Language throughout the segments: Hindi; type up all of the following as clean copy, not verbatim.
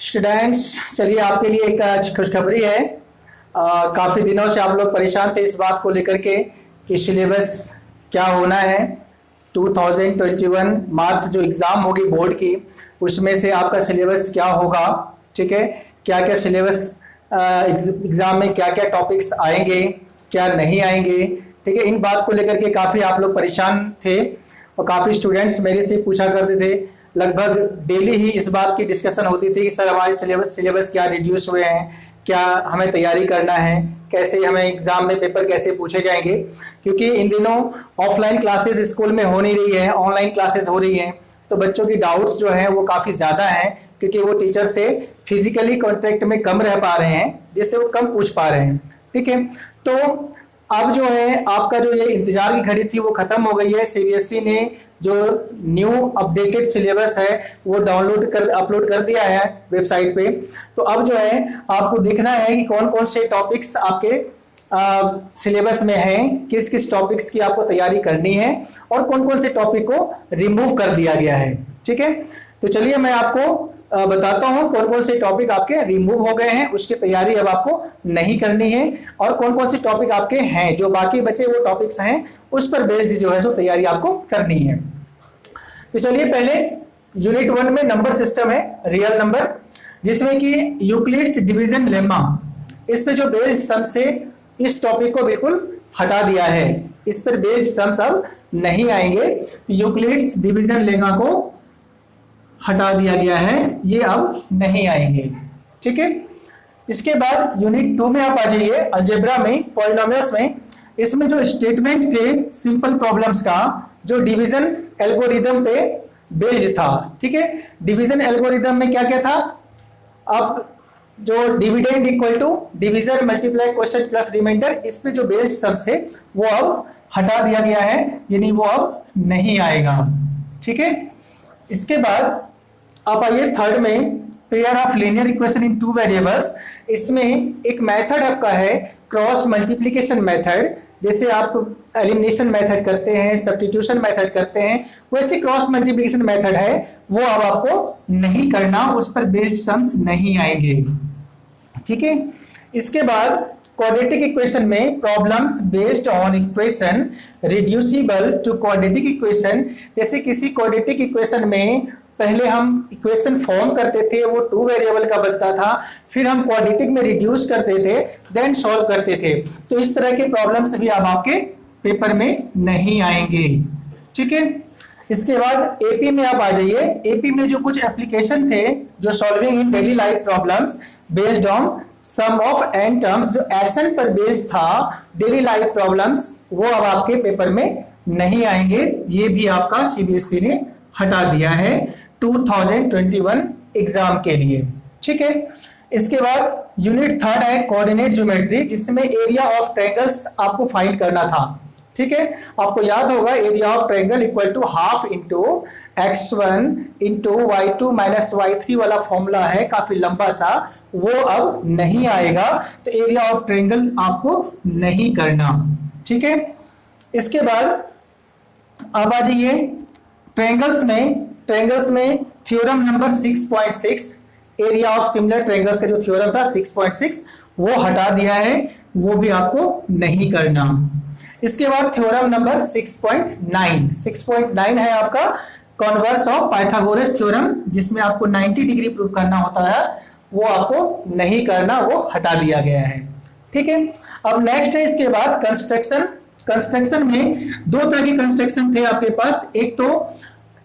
स्टूडेंट्स, चलिए आपके लिए एक आज खुशखबरी है। काफ़ी दिनों से आप लोग परेशान थे इस बात को लेकर के कि सिलेबस क्या होना है। 2021 मार्च जो एग्ज़ाम होगी बोर्ड की, उसमें से आपका सिलेबस क्या होगा। ठीक है, क्या क्या सिलेबस एग्ज़ाम में क्या क्या टॉपिक्स आएंगे, क्या नहीं आएंगे। ठीक है, इन बात को लेकर के काफ़ी आप लोग परेशान थे और काफ़ी स्टूडेंट्स मेरे से पूछा करते थे। लगभग डेली ही इस बात की डिस्कशन होती थी कि सर हमारे सिलेबस क्या रिड्यूस हुए हैं, क्या हमें तैयारी करना है, कैसे हमें एग्जाम में पेपर कैसे पूछे जाएंगे। क्योंकि इन दिनों ऑफलाइन क्लासेस स्कूल में हो नहीं रही है, ऑनलाइन क्लासेस हो रही हैं, तो बच्चों की डाउट्स जो हैं वो काफ़ी ज़्यादा हैं क्योंकि वो टीचर से फिजिकली कॉन्टेक्ट में कम रह पा रहे हैं, जिससे वो कम पूछ पा रहे हैं। ठीक है, तो अब जो है आपका जो ये इंतजार की घड़ी थी वो खत्म हो गई है। सीबीएसई ने जो न्यू अपडेटेड सिलेबस है वो अपलोड कर दिया है वेबसाइट पे। तो अब जो है आपको देखना है कि कौन कौन से टॉपिक्स आपके सिलेबस में हैं, किस किस टॉपिक्स की आपको तैयारी करनी है और कौन कौन से टॉपिक को रिमूव कर दिया गया है। ठीक है, तो चलिए मैं आपको बताता हूं कौन कौन से टॉपिक आपके रिमूव हो गए हैं, उसकी तैयारी अब आपको नहीं करनी है, और कौन कौन से टॉपिक आपके हैं जो बाकी बचे वो टॉपिक्स हैं उस पर बेस्ड जो है सो तैयारी आपको करनी है। तो चलिए पहले यूनिट 1 में नंबर सिस्टम है, रियल नंबर, जिसमें कि यूक्लिड्स डिवीजन लेमा, इस पे जो बेस्ड सम्स थे इस टॉपिक को बिल्कुल हटा दिया है। इस पर बेस्ड सम्स अब नहीं आएंगे, यूक्लिड्स डिवीजन लेमा को हटा दिया गया है, ये अब नहीं आएंगे। ठीक है, इसके बाद यूनिट 2 में आप आ जाइए अलजेब्रा में, पॉलिनोमियल्स में। इसमें जो स्टेटमेंट थे सिंपल प्रॉब्लम्स का, जो डिवीजन एल्गोरिदम पे बेस्ड था। ठीक है, डिवीजन एल्गोरिदम में क्या क्या था, अब जो dividend equal to division multiply question plus reminder, इस पे जो बेस्ड सम्स थे वो अब हटा दिया गया है, यानी वो अब नहीं आएगा। ठीक है, इसके बाद आप आइए थर्ड में, pair of linear equation in 2 variables. इसमें एक मेथड आपका है क्रॉस मल्टीप्लिकेशन मेथड, जैसे आप एलिमिनेशन मेथड करते हैं, सब्स्टिट्यूशन मेथड करते हैं, वैसे क्रॉस मल्टीप्लिकेशन मेथड है, वो अब आपको नहीं करना, उस पर बेस्ड सम्स नहीं आएंगे। ठीक है, इसके बाद क्वाड्रेटिक इक्वेशन में problems based on equation reducible to quadratic equation. जैसे किसी क्वाड्रेटिक इक्वेशन में पहले हम इक्वेशन फॉर्म करते थे, वो 2 वेरिएबल का बनता था, फिर हम क्वाड्रेटिक में रिड्यूस करते थे, देन सॉल्व करते थे। तो इस तरह के प्रॉब्लम्स भी अब आपके पेपर में नहीं आएंगे। ठीक है, इसके बाद एपी में आप आ जाइए। एपी में जो कुछ एप्लीकेशन थे, जो solving in daily life problems based on some of n terms, जो एसएन पर बेस्ड था डेली लाइफ प्रॉब्लम्स, वो अब आपके पेपर में नहीं आएंगे। ये भी आपका सीबीएसई ने हटा दिया है 2021 एग्जाम के लिए। ठीक है, इसके बाद यूनिट 3 है कोऑर्डिनेट ज्योमेट्री, जिसमें एरिया ऑफ ट्रायंगल्स आपको फाइंड करना था। ठीक है, आपको याद होगा area of triangle equal to half into x1 into y2 minus y3 वाला फॉर्मूला है, काफी लंबा सा, वो अब नहीं आएगा। तो एरिया ऑफ ट्रायंगल आपको नहीं करना। ठीक है, इसके बाद अब आ जाइए ट्रायंगल्स में theorem number 6.6, area of similar triangles का जो थ्योरम था 6.6, वो हटा दिया है, वो भी आपको नहीं करना। इसके बाद थ्योरम नंबर 6.9 है आपका कॉन्वर्स ऑफ पाइथागोरस थ्योरम, जिसमें आपको 90 डिग्री प्रूव करना होता है, वो आपको नहीं करना, वो हटा दिया गया है। ठीक है, अब नेक्स्ट है इसके बाद कंस्ट्रक्शन में 2 तरह के कंस्ट्रक्शन थे आपके पास। एक तो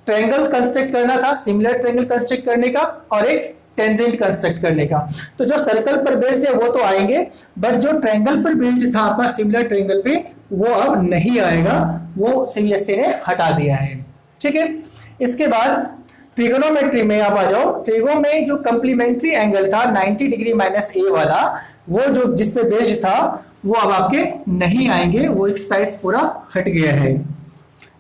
ट्रायंगल कंस्ट्रक्ट करना था, सिमिलर ट्रायंगल कंस्ट्रक्ट करने का, और एक टेंजेंट कंस्ट्रक्ट करने का। तो जो सर्कल पर बेस्ड है वो तो आएंगे, बट जो ट्रायंगल पर बेस्ड था आपका सिमिलर ट्रायंगल पे, वो अब नहीं आएगा, वो सीबीएसई ने हटा दिया है। ठीक है, इसके बाद ट्रिगोनोमेट्री में आप आ जाओ। ट्रिगो में जो कंप्लीमेंट्री एंगल था 90 डिग्री माइनस ए वाला, वो जो जिस पे बेस्ड था वो अब आपके नहीं आएंगे, वो एक्सरसाइज पूरा हट गया है।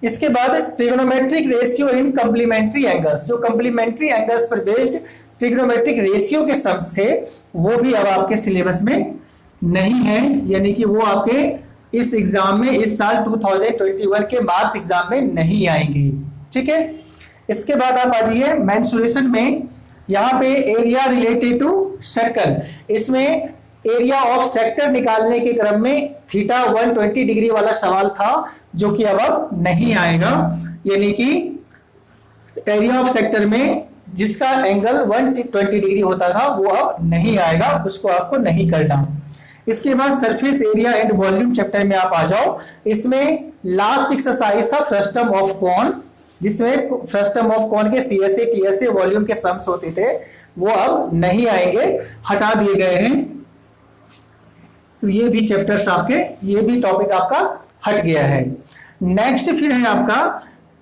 इसके बाद trigonometric ratio in complementary angles, जो कंप्लीमेंट्री एंगल्स पर बेस्ड ट्रिगोनोमेट्रिक रेशियो के सम्स थे, वो भी अब आपके सिलेबस में नहीं है, यानी कि वो आपके इस एग्जाम में, इस साल 2021 के मार्च एग्जाम में नहीं आएंगे। ठीक है, इसके बाद आप आ जाइए मेंसुरेशन में। यहाँ पे एरिया रिलेटेड टू सर्कल, इसमें एरिया ऑफ सेक्टर निकालने के क्रम में थीटा 120 डिग्री वाला सवाल था, जो कि अब नहीं आएगा। यानी कि एरिया ऑफ सेक्टर में जिसका एंगल 120 डिग्री होता था वो अब नहीं आएगा, उसको आपको नहीं करना। इसके बाद surface area and volume chapter में आप आ जाओ। इसमें लास्ट एक्सरसाइज था फ्रस्टम ऑफ कॉन, जिसमें फ्रस्टम ऑफ कॉन के CSA TSA वॉल्यूम के सम्स होते थे, वो अब नहीं आएंगे, हटा दिए गए हैं। तो ये भी चैप्टर्स आपके, ये भी टॉपिक आपका हट गया है। नेक्स्ट फिर है आपका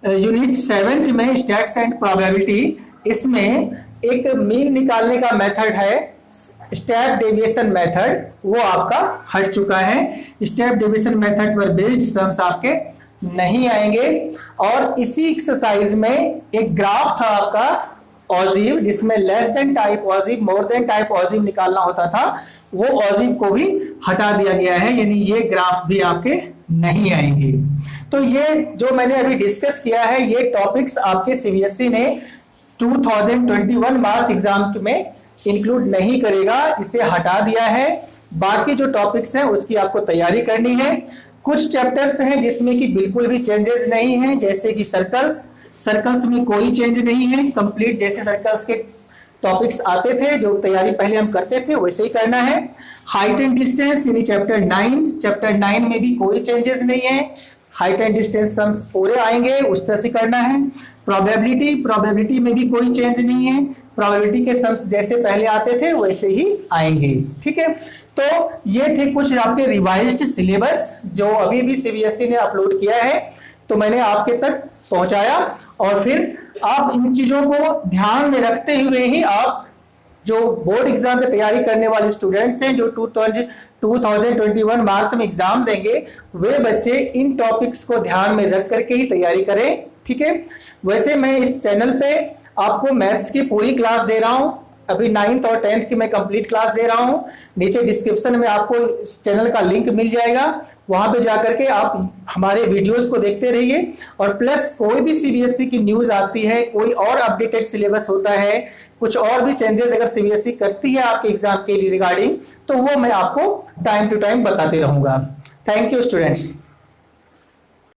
यूनिट 7 में स्टैट्स एंड प्रोबेबिलिटी। इसमें एक मीन निकालने का मेथड है स्टेप डेविएशन मेथड, वो आपका हट चुका है। स्टेप डेविएशन मेथड पर बेस्ड सम्स आपके नहीं आएंगे। और इसी एक्सरसाइज में एक ग्राफ था आपका ऑजिव, जिसमें less than type ogive more than type ogive निकालना होता था, वो ऑजिव को भी हटा दिया गया है, यानी ये ग्राफ भी आपके नहीं आएंगे। तो ये जो मैंने अभी डिस्कस किया है, ये टॉपिक्स आपके CBSE ने 2021 मार्च एग्जाम में इंक्लूड नहीं करेगा, इसे हटा दिया है। बाकी जो टॉपिक्स हैं उसकी आपको तैयारी करनी है। कुछ चैप्टर्स हैं जिसमें कि बिल्कुल भी चेंजेस नहीं है, जैसे कि सर्कल्स में कोई चेंज नहीं है, कंप्लीट जैसे सर्कल्स के टॉपिक्स आते थे, जो तैयारी पहले हम करते थे वैसे ही करना है। हाइट एंड डिस्टेंस यानी चैप्टर 9 में भी कोई चेंजेस नहीं है, हाइट एंड डिस्टेंस सम्स पूरे आएंगे, उस तरह से करना है। प्रोबेबिलिटी में भी कोई चेंज नहीं है, प्रोबेबिलिटी के सम्स जैसे पहले आते थे वैसे ही आएंगे। ठीक है, तो ये थे कुछ आपके रिवाइज्ड सिलेबस जो अभी भी CBSE ने अपलोड किया है, तो मैंने आपके तक पहुंचाया। और फिर आप इन चीजों को ध्यान में रखते हुए ही आप जो बोर्ड एग्जाम की तैयारी करने वाले स्टूडेंट्स हैं, जो 2021 मार्च में एग्जाम देंगे, वे बच्चे इन टॉपिक्स को ध्यान में रख करके ही तैयारी करें। ठीक है, वैसे मैं इस चैनल पे आपको मैथ्स की पूरी क्लास दे रहा हूं, अभी 9th और 10th की मैं कंप्लीट क्लास दे रहा हूं। नीचे डिस्क्रिप्शन में आपको इस चैनल का लिंक मिल जाएगा, वहां पे जाकर के आप हमारे वीडियोस को देखते रहिए। और प्लस कोई भी CBSE की न्यूज आती है, कोई और अपडेटेड सिलेबस होता है, कुछ और भी चेंजेस अगर CBSE करती है आपके एग्जाम के रिगार्डिंग, तो वो मैं आपको टाइम टू टाइम बताते रहूंगा। Thank you students.